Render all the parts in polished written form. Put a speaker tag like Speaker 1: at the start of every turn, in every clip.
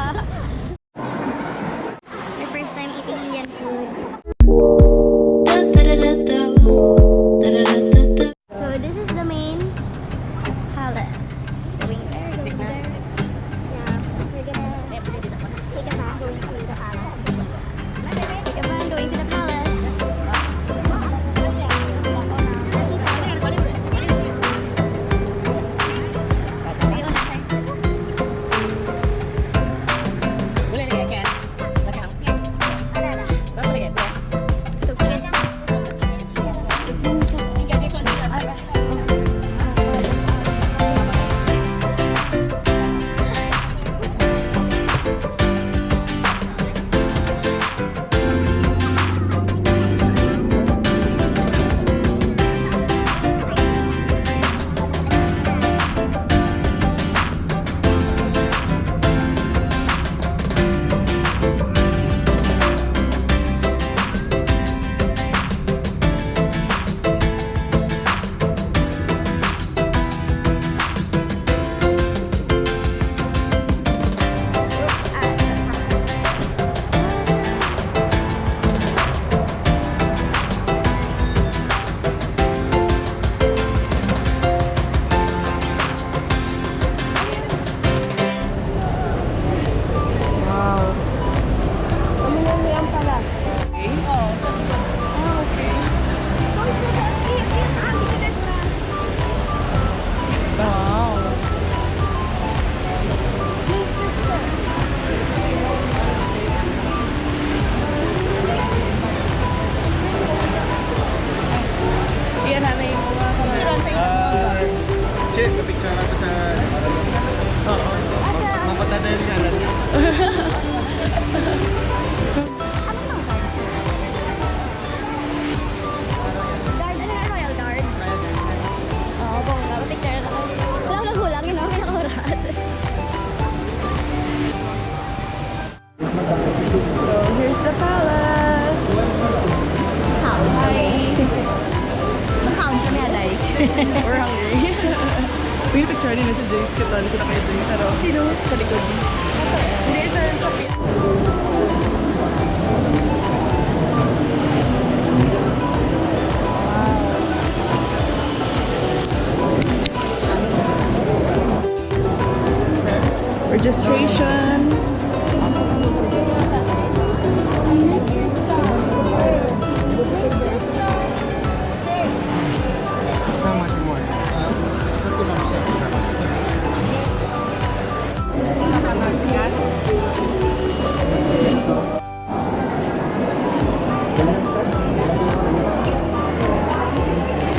Speaker 1: My first time eating Indian food. So this is the main palace. Going there, going there. Yeah, we're gonna take a bath going to the palace. Take a bath going to the palace.
Speaker 2: We're hungry. May picture din na si James Kitan. Sila kayo James. Ano? Sino? Sa likod. Hindi, sa pit. Registration.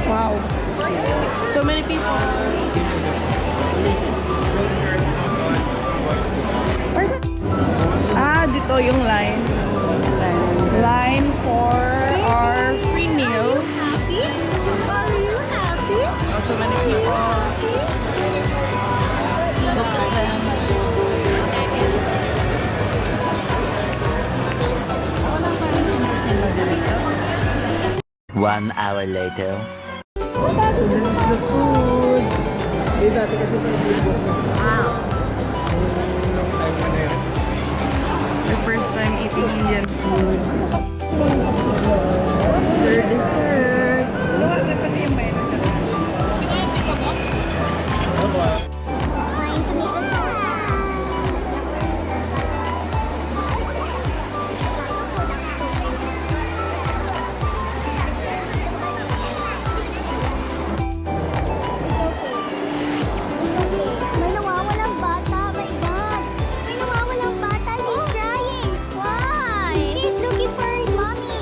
Speaker 2: Wow. So many people. Dito yung line. Line for our free meal.
Speaker 1: Happy? Are you happy?
Speaker 2: Oh, so many people. Look at them.
Speaker 3: 1 hour later.
Speaker 2: So this is the food.
Speaker 1: Wow.
Speaker 2: My first time eating Indian food. Their dessert.
Speaker 1: Flying to meet the May nawawalang bata. My God. May nawawalang bata. He's crying. Why? He's looking for his mommy.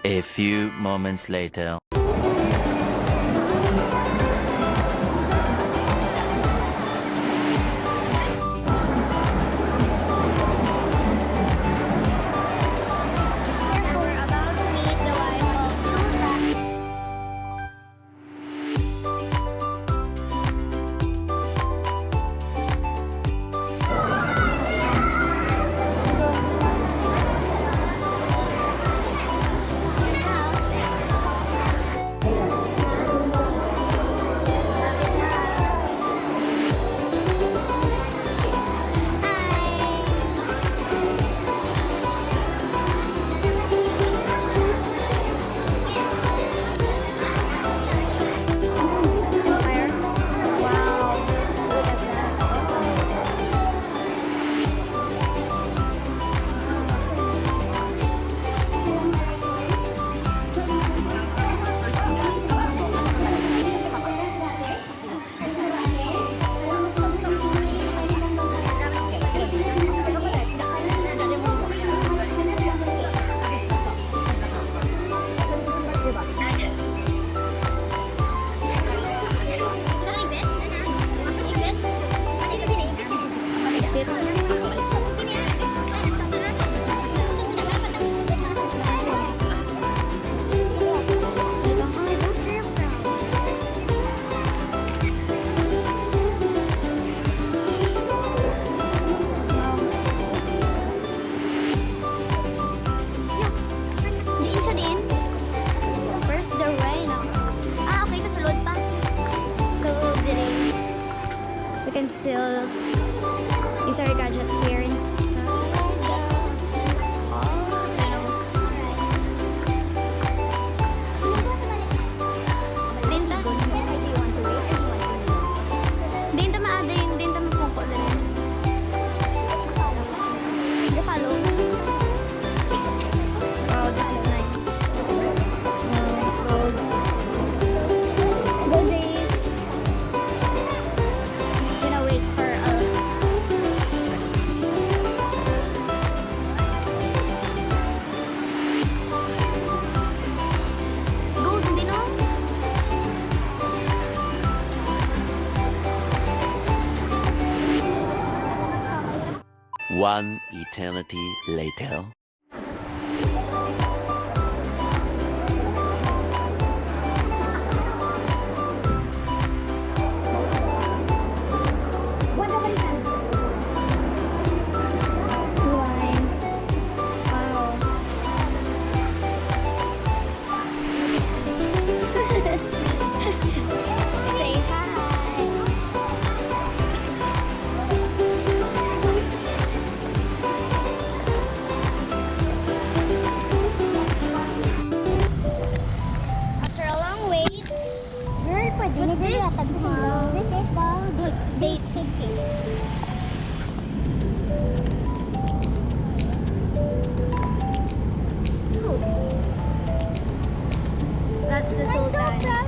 Speaker 3: A few moments later.
Speaker 1: We're about to meet the wife of Sultan. still use our gadgets here inside the hall. Dinta maada yun, dinta mapungko din. Follow. Wow, this is nice. Gold. Gold days. Gonna wait for gold, hindi no?
Speaker 3: One eternity later.
Speaker 1: This is the date. That's the Sultan.